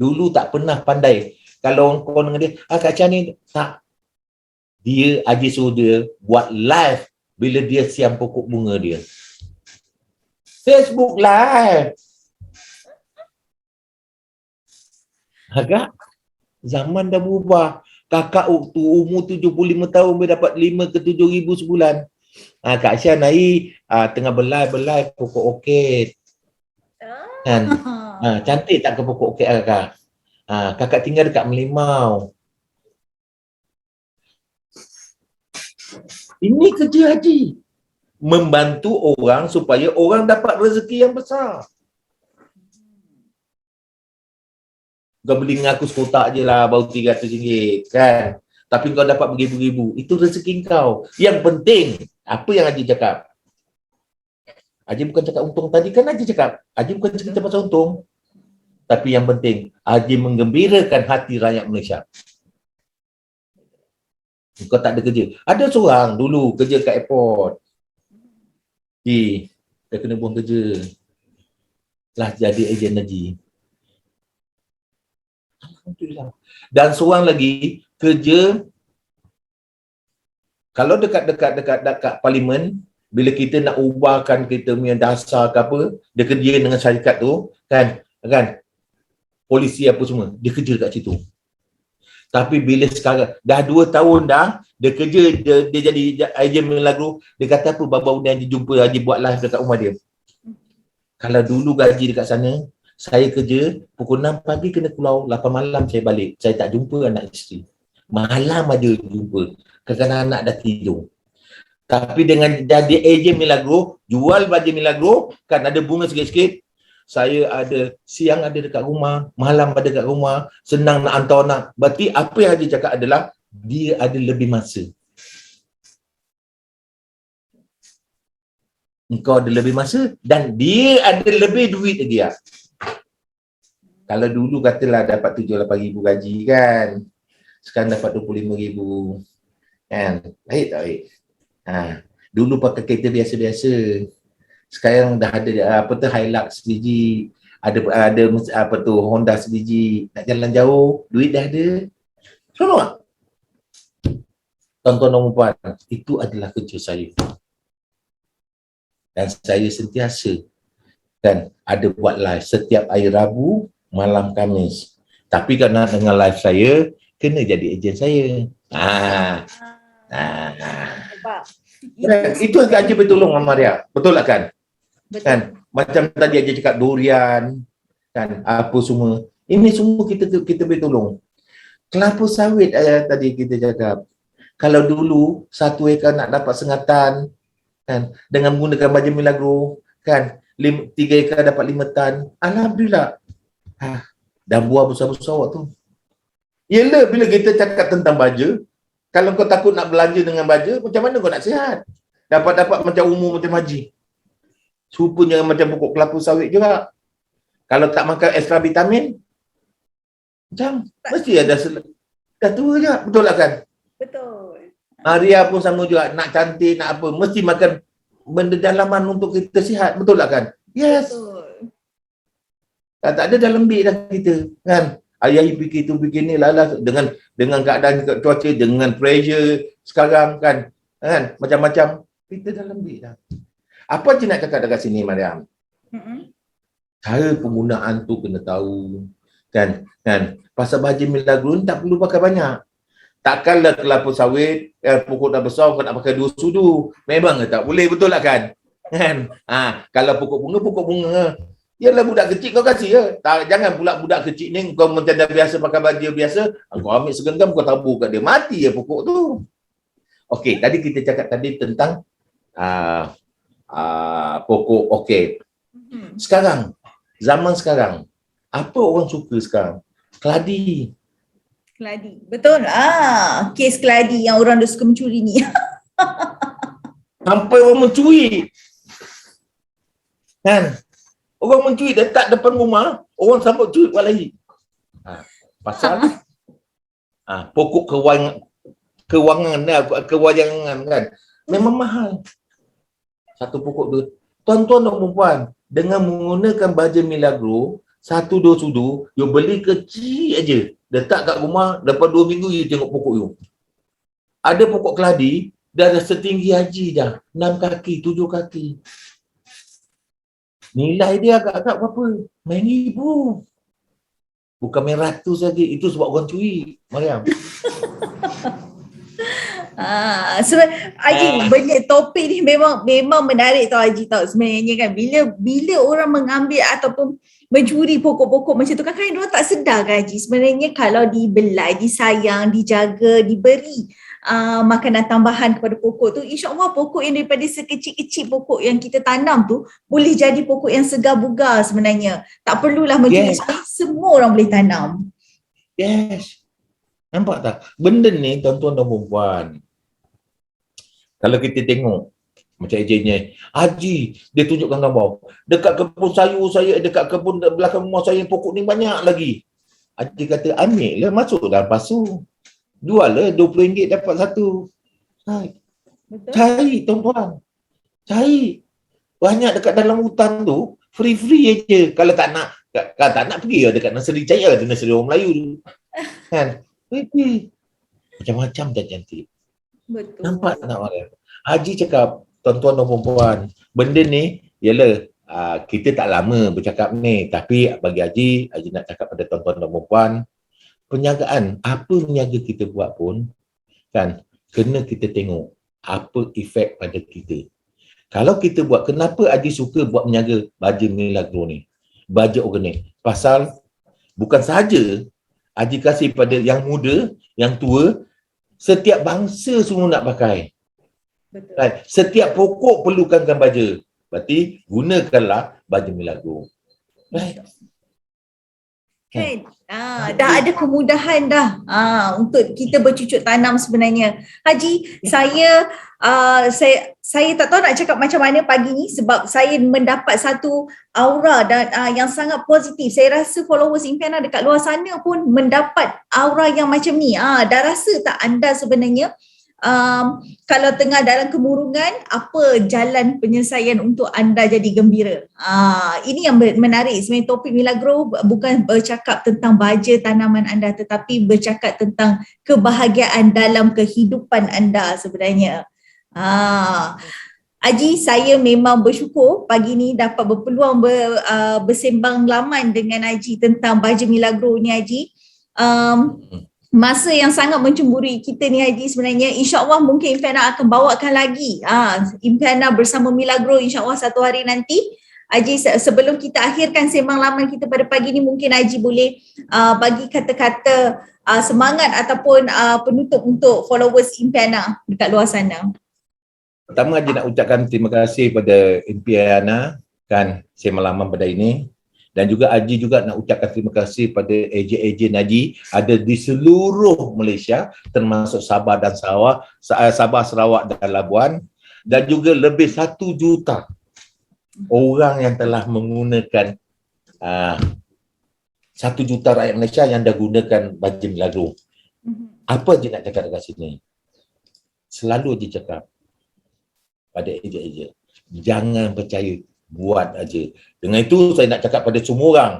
dulu tak pernah pandai. Kalau orang call dengan dia, Kak Asya ni tak. Dia, Haji suruh dia buat live bila dia siam pokok bunga dia. Facebook live. Agak zaman dah berubah. Kakak waktu umur 75 tahun boleh dapat 5 ke 7 ribu sebulan. Kak Asya naik tengah belai pokok orkid. Kan? Cantik tak ke pokok orkid kakak? Kakak tinggal dekat Melimau. Ini kerja Haji. Membantu orang supaya orang dapat rezeki yang besar. Kau beli dengan aku sekotak je lah, baru RM300 kan. Tapi kau dapat beribu-ribu. Itu rezeki kau. Yang penting, apa yang Haji cakap? Haji bukan cakap untung tadi kan Haji cakap. Haji bukan cerita pasal untung. Tapi yang penting, Haji menggembirakan hati rakyat Malaysia. Kau tak ada kerja. Ada seorang dulu kerja kat airport. Dia kena buang kerja. Lah jadi ejen Haji. Alhamdulillah. Dan seorang lagi kerja kalau dekat parlimen, bila kita nak ubahkan kita punya dasar ke apa, dia kerja dengan syarikat tu, kan polisi apa semua, dia kerja dekat situ. Tapi bila sekarang dah 2 tahun dah dia kerja, dia jadi ejen Milagro, dia kata apa, baru-baru ni Haji jumpa Haji buat live dekat rumah dia. Kalau dulu gaji dekat sana, saya kerja pukul 6 pagi kena keluar, 8 malam saya balik. Saya tak jumpa anak isteri. Malam aja jumpa. Kadang-kadang anak dah tidur. Tapi dengan jadi ejen Milagro, jual baju Milagro, kan ada bunga sikit-sikit. Saya ada, siang ada dekat rumah, malam ada dekat rumah, senang nak hantar anak. Berarti apa yang Haji cakap adalah, dia ada lebih masa. Engkau ada lebih masa dan dia ada lebih duit lagi. Kalau dulu katalah dapat 7-8 ribu gaji kan. Sekarang dapat 25 ribu. Kan? Baik tak baik? Dulu pakai kereta biasa-biasa. Sekarang dah ada Hilux sebiji. Ada Honda sebiji. Nak jalan jauh, duit dah ada. Seronok tak? Tuan-tuan dan puan, itu adalah kerja saya. Dan saya sentiasa kan ada buat live setiap hari Rabu, malam Khamis. Tapi kalau nak dengar live saya, kena jadi ejen saya. Itu Haji bertolong Maria. Betul tak kan?
Betul.
Kan? Macam tadi Haji cakap durian, kan apa semua. Ini semua kita bertolong. Kelapa sawit tadi kita cakap. Kalau dulu 1 ekar nak dapat sengatan, kan, dengan menggunakan baju Milagro, kan, 3 ekar dapat 5 tan. Alhamdulillah. Dan buah besar-besar waktu. Yelah, bila kita cakap tentang baja, kalau kau takut nak belanja dengan baja, macam mana kau nak sihat? Dapat-dapat macam umur macam Haji. Rupanya macam pokok kelapa sawit juga. Kalau tak makan extra vitamin, macam mesti ada dah tua je, betul lah kan?
Betul.
Ria pun sama juga, nak cantik, nak apa, mesti makan benda dalaman untuk kita sihat, betul lah kan? Yes.
Betul.
Tak ada dalam beg dah kita, kan? Ayah fikir tu, fikir ni, lalas dengan keadaan cuaca, dengan pressure sekarang kan, macam-macam, kita dalam beg dah. Apa je nak cakap dekat sini, Mariam? Cara penggunaan tu kena tahu, kan? Pasal baju milagro ni tak perlu pakai banyak. Takkanlah kelapa sawit, pokok dah besar, kau nak pakai 2 sudu. Memang tak boleh, betul lah kan? Kalau pokok bunga, ialah budak kecil kau kasih ya. Jangan pula budak kecil ni kau macam dah biasa pakai baju biasa, kau ambil segenggam kau tabur kat dia, mati ya pokok tu. Okey, tadi kita cakap tadi tentang pokok okey. Sekarang, zaman sekarang, apa orang suka sekarang? Keladi.
Betul. Kes keladi yang orang dah suka mencuri ni.
Sampai orang mencuri. Kan? Orang mencuri letak depan rumah, orang sambut curi buat lagi. Pasal pokok kewangan kan. Memang mahal. Satu pokok tu. Tuan-tuan dan perempuan, dengan menggunakan baja milagro, 1-2 sudu, you beli kecil aja. Letak kat rumah, lepas 2 minggu you tengok pokok you. Ada pokok keladi, dah setinggi haji dah. 6 kaki, 7 kaki. Nilai dia agak-agak berapa? Main ribu. Bukan main ratus lagi. Itu sebab orang curi, Mariam.
Haji, benda topik ni memang menarik tau Haji tau sebenarnya kan. Bila orang mengambil ataupun mencuri pokok-pokok macam tu kan, dia tak sedar kan Haji. Sebenarnya kalau dibelai, disayang, dijaga, diberi makanan tambahan kepada pokok tu, insya-Allah pokok yang daripada sekecil-kecil pokok yang kita tanam tu boleh jadi pokok yang segar bugar sebenarnya. Tak perlulah mencuri, semua orang boleh tanam.
Yes. Nampak tak? Benda ni tuan-tuan dan perempuan, kalau kita tengok macam ejennya, Haji, dia tunjukkan gambar. Dekat kebun sayur saya, dekat kebun belakang rumah saya, pokok ni banyak lagi. Haji kata, ambil lah, masuk dalam pasu. Jual lah, RM20 dapat satu.
Betul?
Cari tuan-tuan. Cari. Banyak dekat dalam hutan tu, free-free je. Kalau tak nak pergi lah dekat nursery Cahaya, tu nursery orang Melayu tu. Kan? Free. Macam-macam dah cantik.
Betul.
Nampak tak Mariam? Haji cakap, tuan-tuan dan perempuan, benda ni, ialah kita tak lama bercakap ni, tapi bagi Haji nak cakap pada tuan-tuan dan perempuan, penjagaan, apa niaga kita buat pun, kan, kena kita tengok apa efek pada kita. Kalau kita buat, kenapa Haji suka buat meniaga baja milagro ni? Baja organik. Pasal, bukan sahaja Haji kasih pada yang muda, yang tua, setiap bangsa semua nak pakai.
Betul.
Right. Setiap pokok perlukan baja. Berarti gunakanlah baja milagro. Right.
Kan? Dah ada kemudahan dah untuk kita bercucuk tanam sebenarnya. Haji, saya tak tahu nak cakap macam mana pagi ni sebab saya mendapat satu aura dan yang sangat positif. Saya rasa followers Impiana dekat luar sana pun mendapat aura yang macam ni. Dah rasa tak anda sebenarnya kalau tengah dalam kemurungan, apa jalan penyelesaian untuk anda jadi gembira? Ini yang menarik. Sebenarnya topik milagro bukan bercakap tentang baja tanaman anda, tetapi bercakap tentang kebahagiaan dalam kehidupan anda sebenarnya. Haji, saya memang bersyukur pagi ni dapat berpeluang bersembang laman dengan Haji tentang baja milagro ni Haji. Masa yang sangat mencemburui kita ni Haji sebenarnya, insya-Allah mungkin Impiana akan bawakan lagi Impiana bersama Milagro insya-Allah satu hari nanti. Haji, sebelum kita akhirkan sembang laman kita pada pagi ni, mungkin Haji boleh bagi kata-kata semangat ataupun penutup untuk followers Impiana dekat luar sana.
Pertama Haji nak ucapkan terima kasih pada Impiana kan sembang laman pada ini. Dan juga Haji juga nak ucapkan terima kasih pada ejen-ejen Haji ada di seluruh Malaysia, termasuk Sabah dan Sarawak, Sarawak dan Labuan, dan juga lebih 1 juta orang yang telah menggunakan 1 juta rakyat Malaysia yang dah gunakan baja milagro. Apa je nak cakap dekat sini? Selalu je cakap pada eja-eja, jangan percaya, buat aja. Dengan itu saya nak cakap pada semua orang,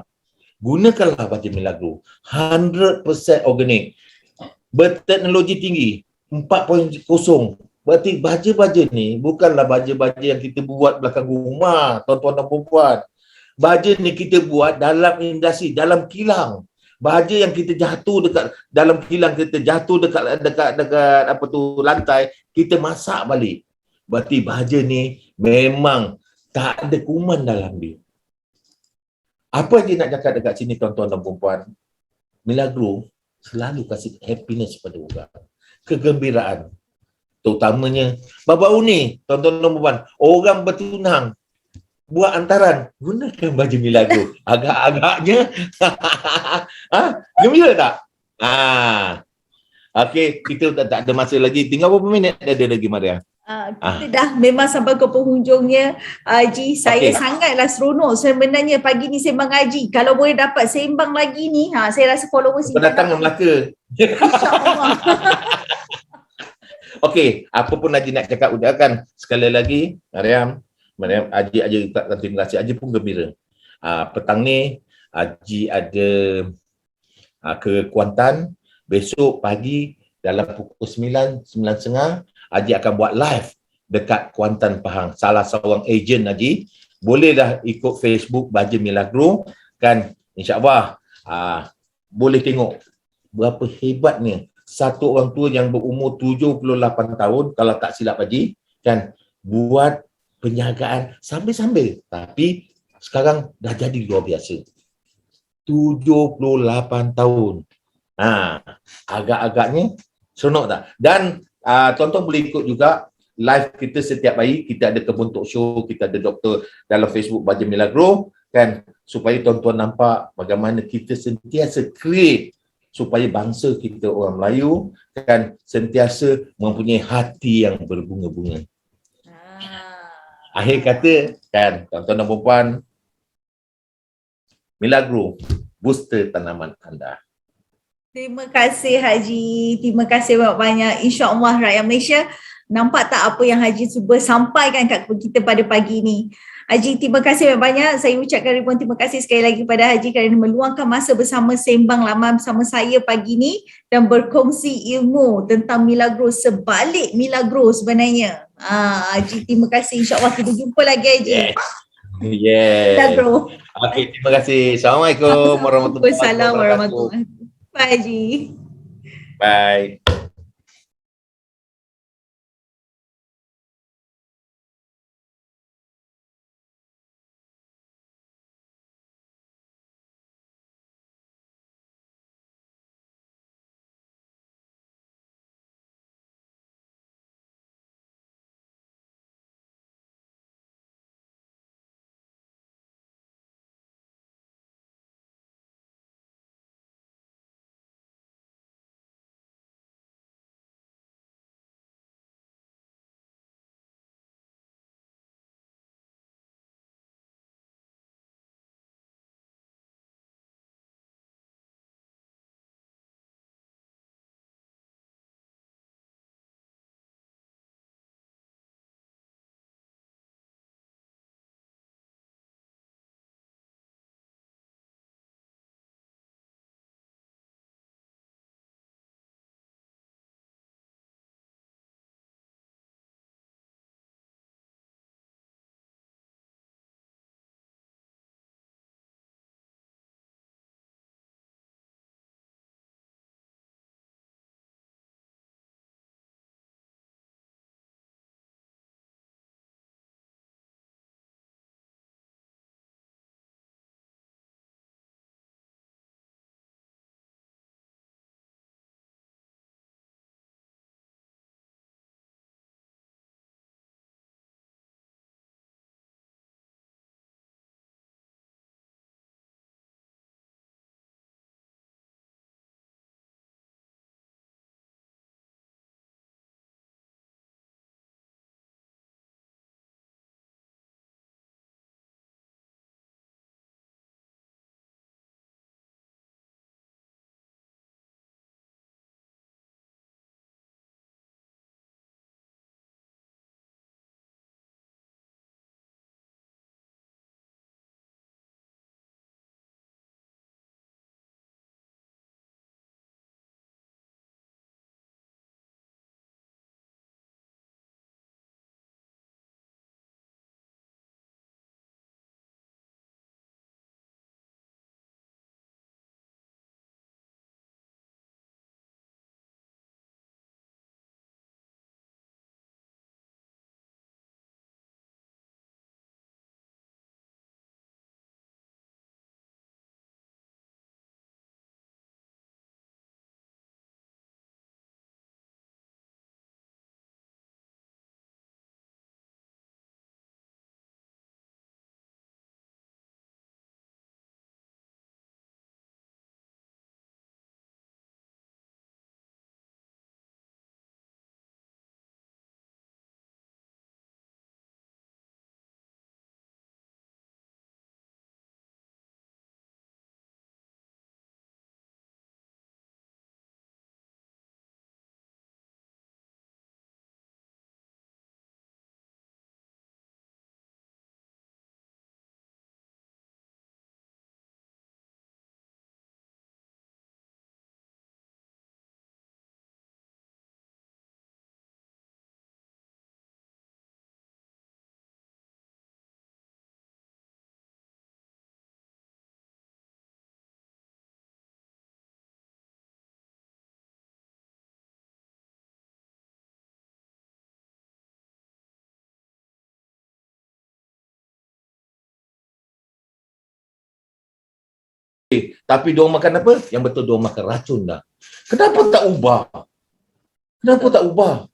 gunakanlah baja Milagro, 100% organik, berteknologi tinggi, 4.0. Berarti baja-baja ni bukanlah baja-baja yang kita buat belakang rumah, tuan-tuan dan puan-puan. Baja ni kita buat dalam industri, dalam kilang. Baja yang kita jatuh dekat dalam kilang, kita jatuh dekat apa tu lantai, kita masak balik. Berarti baja ni memang tak ada kuman dalam dia. Apa je nak cakap dekat sini tuan-tuan dan puan-puan? Milagro selalu kasih happiness pada orang. Kegembiraan. Terutamanya baru-baru ni tuan-tuan dan puan-puan, orang bertunang buat antaran, gunakan baju Milagro. Agak-agaknya gembira tak? Okey, kita tak ada masa lagi. Tinggal berapa minit ada lagi, Maria?
Kita dah memang sampai ke penghujungnya, Haji. Saya sangatlah seronok sebenarnya pagi ni sembang Haji. Kalau boleh dapat sembang lagi ni, saya rasa followers
datang Melaka.
InsyaAllah.
Okey, apa pun Haji nak cakap ucapkan sekali lagi, Mariam, Haji ucapkan terima kasih. Haji pun gembira. Petang ni Haji ada ke Kuantan. Besok pagi dalam pukul 9, 9.30 Haji akan buat live dekat Kuantan, Pahang. Salah seorang ejen Haji. Boleh dah ikut Facebook Baja Milagro kan, insya-Allah boleh tengok berapa hebatnya satu orang tua yang berumur 78 tahun kalau tak silap Haji kan, buat penjagaan sambil-sambil, tapi sekarang dah jadi luar biasa. 78 tahun. Agak-agaknya seronok tak? Dan tuan-tuan boleh ikut juga live kita setiap hari. Kita ada Kebun Talk Show, kita ada doktor dalam Facebook Baja Milagro kan, supaya tuan-tuan nampak bagaimana kita sentiasa create supaya bangsa kita orang Melayu kan sentiasa mempunyai hati yang berbunga-bunga. Akhir kata kan, tuan-tuan dan puan-puan, Milagro booster tanaman anda.
Terima kasih Haji. Terima kasih banyak-banyak. InsyaAllah rakyat Malaysia nampak tak apa yang Haji cuba sampaikan kat kita pada pagi ini. Haji, terima kasih banyak-banyak. Saya ucapkan ribuan terima kasih sekali lagi kepada Haji kerana meluangkan masa bersama Sembang Lama bersama saya pagi ini dan berkongsi ilmu tentang Milagro, sebalik Milagro sebenarnya. Haji, terima kasih. InsyaAllah kita jumpa lagi Haji. Milagro.
Okey, terima kasih. Assalamualaikum warahmatullahi wabarakatuh.
Bye Haji.
Bye. Tapi diorang makan apa? Yang betul diorang makan racun dah. Kenapa tak ubah? Kenapa tak ubah?